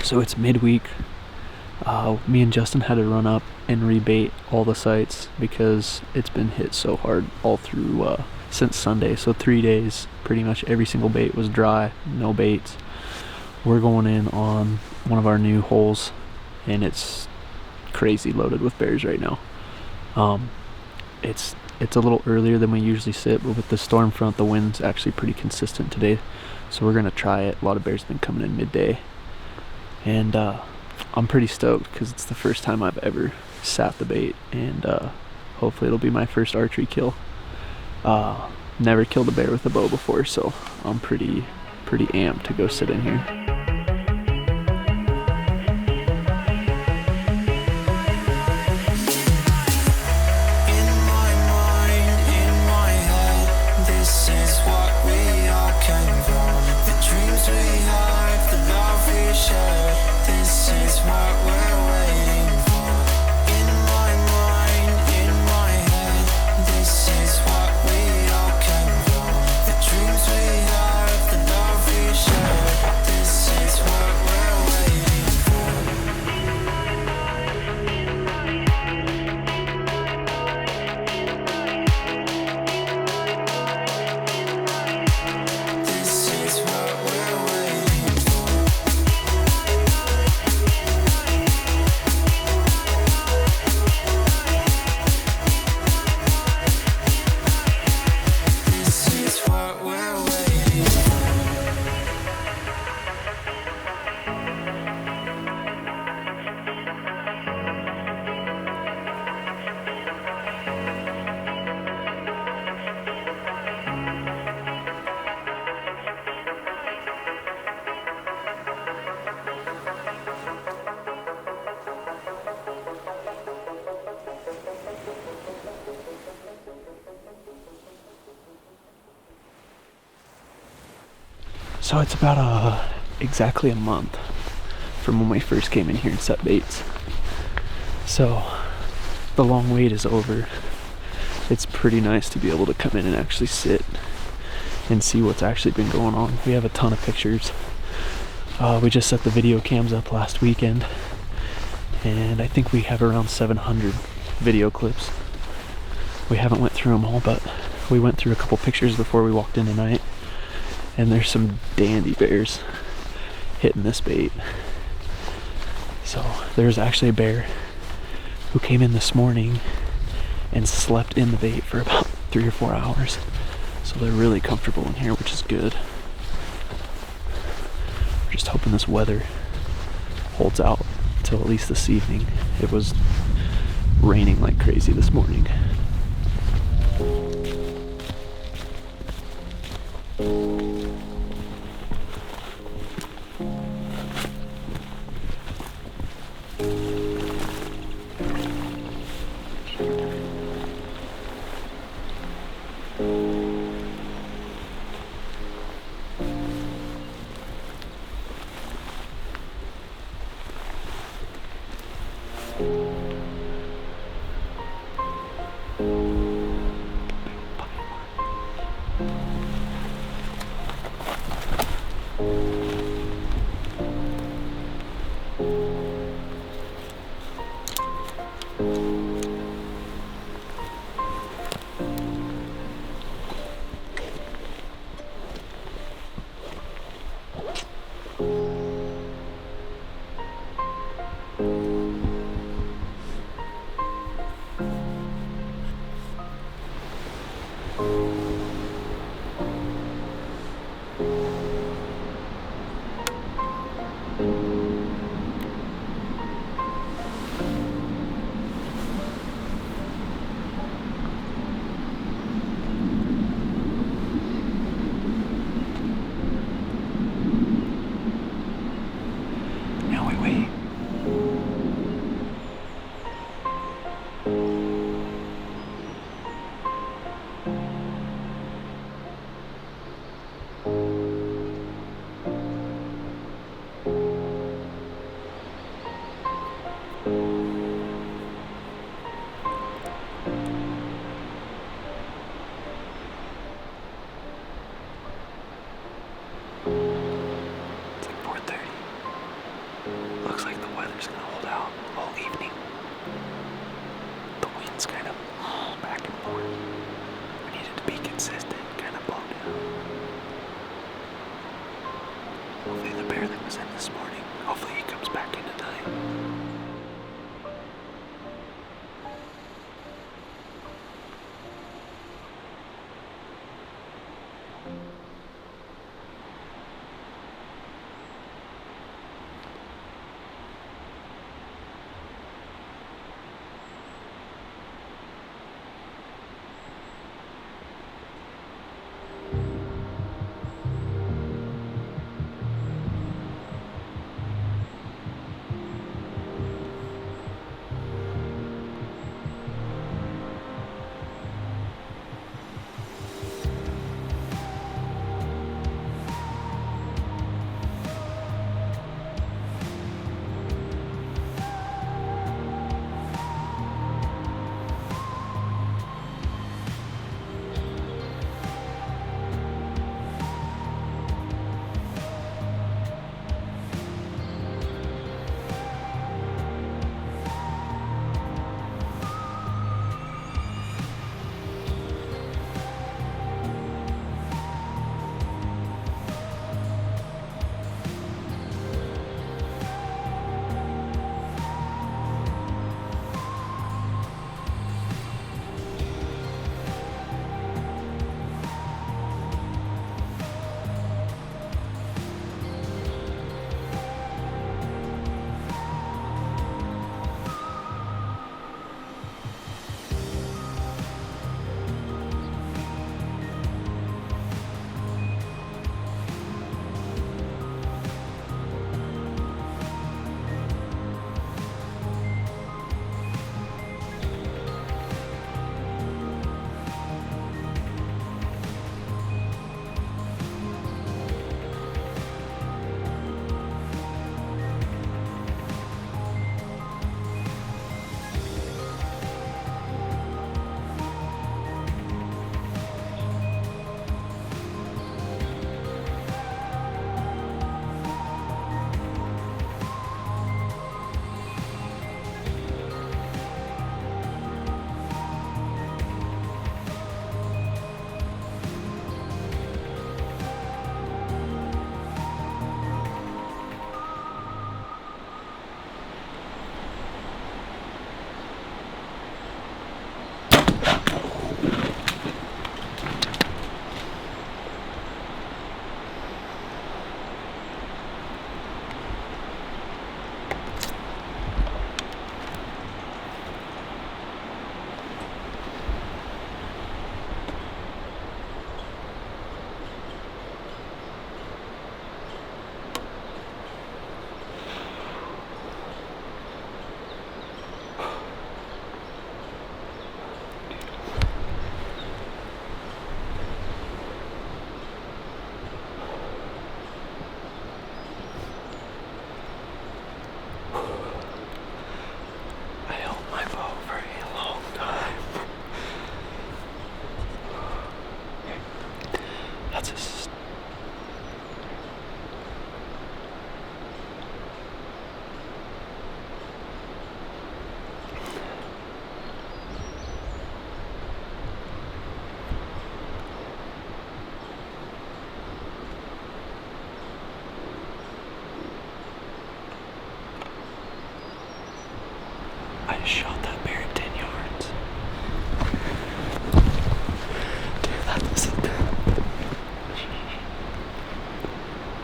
So it's midweek. Me and Justin had to run up and rebait all the sites because it's been hit so hard all through since Sunday. So 3 days, pretty much every single bait was dry, no baits. We're going in on one of our new holes, and it's crazy loaded with bears right now. It's a little earlier than we usually sit, but with the storm front, the wind's actually pretty consistent today. So we're gonna try it. A lot of bears have been coming in midday, and I'm pretty stoked because it's the first time I've ever sat the bait, and hopefully it'll be my first archery kill. Never killed a bear with a bow before, so I'm pretty amped to go sit in here. So it's about exactly a month from when we first came in here and set baits. So the long wait is over. It's pretty nice to be able to come in and actually sit and see what's actually been going on. We have a ton of pictures. We just set the video cams up last weekend, and I think we have around 700 video clips. We haven't went through them all, but we went through a couple pictures before we walked in tonight. And there's some dandy bears hitting this bait. So there's actually a bear who came in this morning and slept in the bait for about 3 or 4 hours. So they're really comfortable in here, which is good. We're just hoping this weather holds out till at least this evening. It was raining like crazy this morning. just gonna hold out all evening. The wind's kind of back and forth. We need it to be consistent, kind of blow down. Hopefully the bear that was in this morning, hopefully he comes back in tonight. I shot that bear at 10 yards. Dude, that was...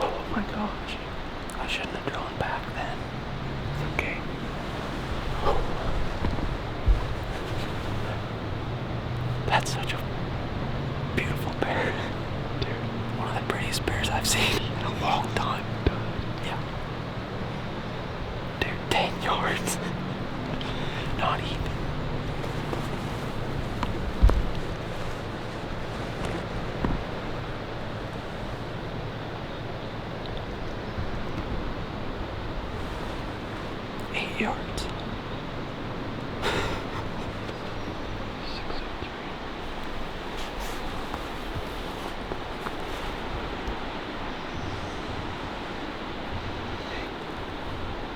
Oh my gosh. I shouldn't have drawn back then. It's okay. That's such a beautiful bear. Dude, one of the prettiest bears I've seen in a long time. Yeah. Dude, 10 yards. Not even. Yards. 603. Hey,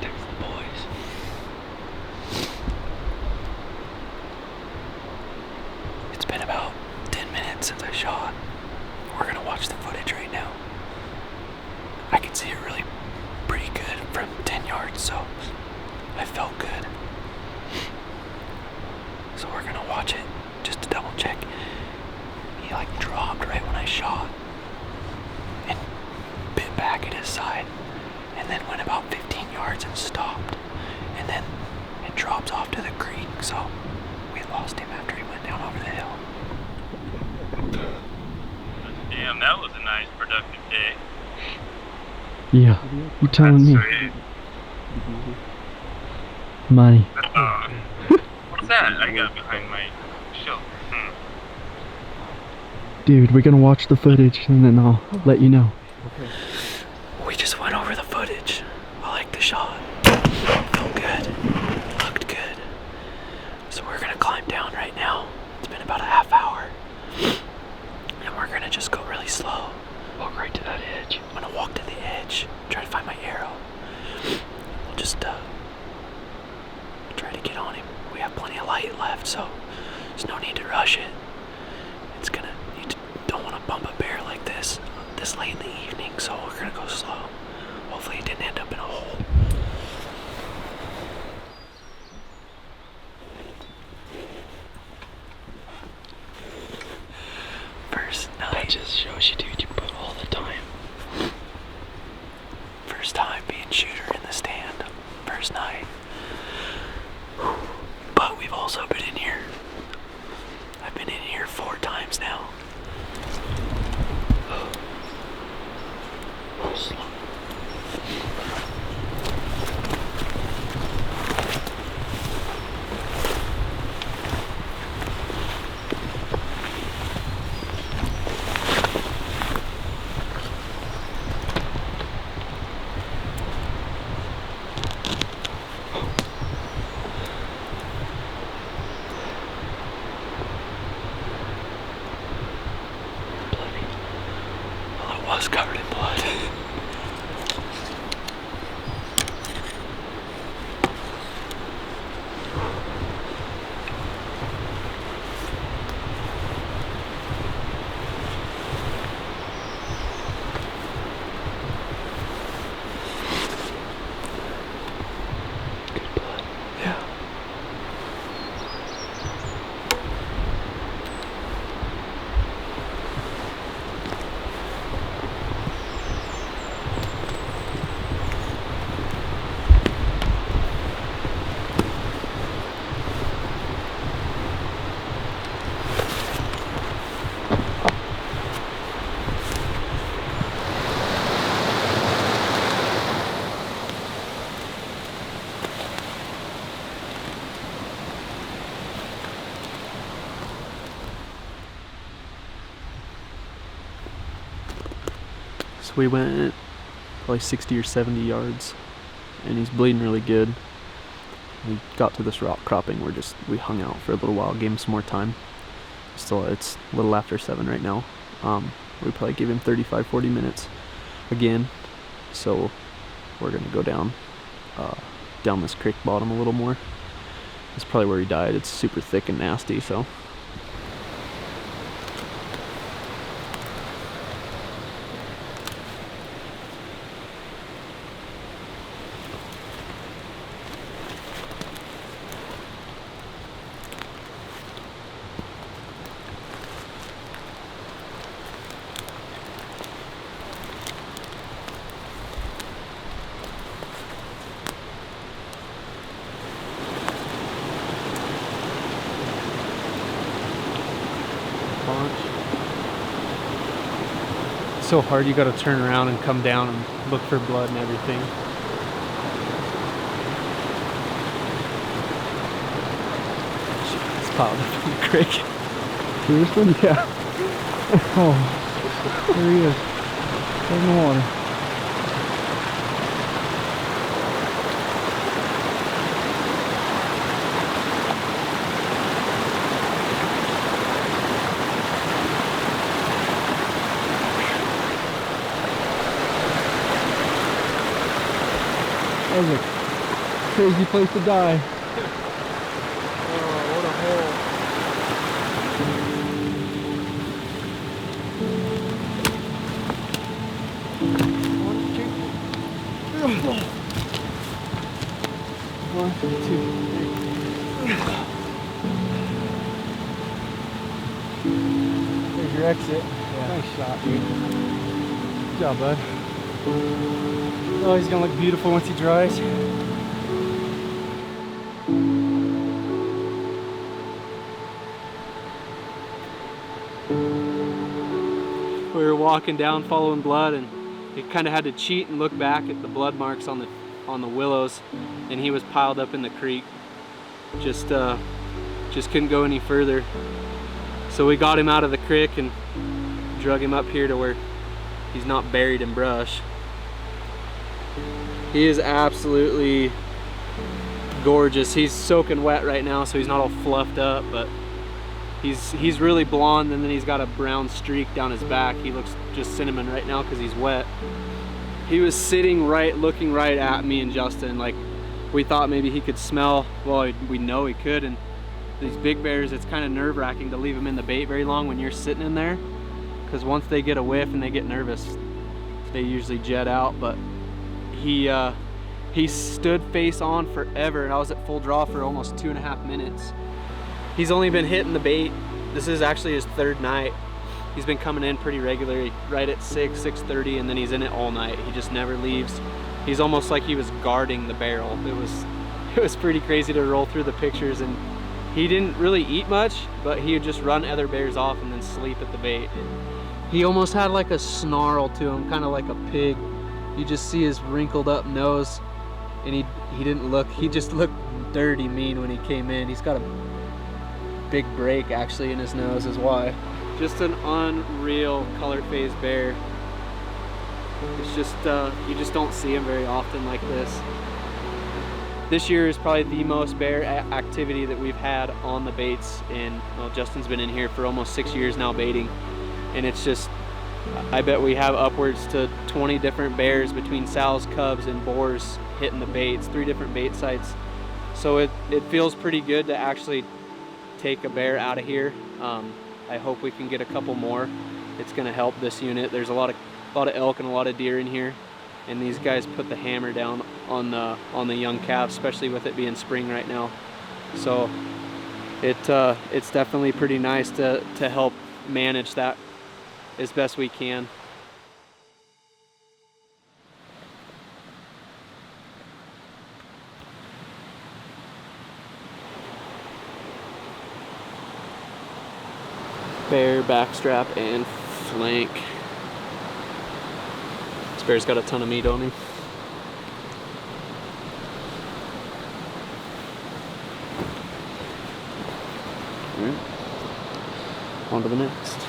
text the boys. shot. We're gonna watch the footage right now. I can see it really pretty good from 10 yards, so I felt good. So we're gonna watch it just to double check. He like dropped right when I shot and bit back at his side, and then went about 15 yards and stopped, and then it drops off to the creek, so we lost him after he went down over the hill. Damn, that was a nice productive day. Yeah, you telling me? Sweet. Money. What's that I got behind my shelf? Dude, we're gonna watch the footage and then I'll let you know. Okay. We just went over the footage. I like the shot. Felt good. Looked good. So we're gonna climb down right now. It's been about a half hour. And we're gonna just go really slow. Walk right to that edge. I'm gonna walk to the edge. Try to find my arrow. We'll just try to get on him. We have plenty of light left, so there's no need to rush it. It's gonna, you don't want to bump a bear like this late in the evening, so we're gonna go slow. Hopefully it didn't end up in a hole. First night. That just shows you, dude, you put all the time. First time being shooter in the stand. First night. But we've also been in here. I've been in here 4 times now. Slow. Well, it was covered in blood. Good blood. Yeah. So we went probably 60 or 70 yards, and he's bleeding really good. We got to this rock cropping where we hung out for a little while, gave him some more time. Still, it's a little after 7 right now. We probably gave him 35, 40 minutes again. So we're gonna go down this creek bottom a little more. That's probably where he died. It's super thick and nasty, so. It's so hard, you gotta turn around and come down and look for blood and everything. It's piled up in the creek. Seriously? Yeah. Oh, there he is. Right in the water. That was a crazy place to die. Oh, what a hole. One, two, three. There's your exit. Yeah. Nice shot, dude. Good job, bud. Oh, he's gonna look beautiful once he dries. We were walking down following blood, and he kind of had to cheat and look back at the blood marks on the willows, and he was piled up in the creek. Just couldn't go any further. So we got him out of the creek and drug him up here to where he's not buried in brush. He is absolutely gorgeous. He's soaking wet right now, so he's not all fluffed up, but he's really blonde, and then he's got a brown streak down his back. He looks just cinnamon right now because he's wet. He was sitting right, looking right at me and Justin. Like, we thought maybe he could smell. Well, we know he could, and these big bears, it's kind of nerve-wracking to leave them in the bait very long when you're sitting in there, because once they get a whiff and they get nervous, they usually jet out. But he stood face on forever, and I was at full draw for almost 2.5 minutes. He's only been hitting the bait. This is actually his 3rd night. He's been coming in pretty regularly, right at 6:30, and then he's in it all night. He just never leaves. He's almost like he was guarding the barrel. It was pretty crazy to roll through the pictures, and he didn't really eat much, but he would just run other bears off and then sleep at the bait. He almost had like a snarl to him, kind of like a pig. You just see his wrinkled up nose, and he didn't look, he just looked dirty mean when he came in. He's got a big break actually in his nose is why. Just an unreal color phase bear. It's just, you just don't see him very often like this. This year is probably the most bear activity that we've had on the baits, and well, Justin's been in here for almost 6 years now baiting, and it's just, I bet we have upwards to 20 different bears between sows, cubs, and boars hitting the baits, 3 different bait sites. So it feels pretty good to actually take a bear out of here. I hope we can get a couple more. It's gonna help this unit. There's a lot of elk and a lot of deer in here, and these guys put the hammer down on the young calves, especially with it being spring right now. So it's definitely pretty nice to help manage that as best we can. Bear, backstrap, and flank. This bear's got a ton of meat on him. All right, on to the next.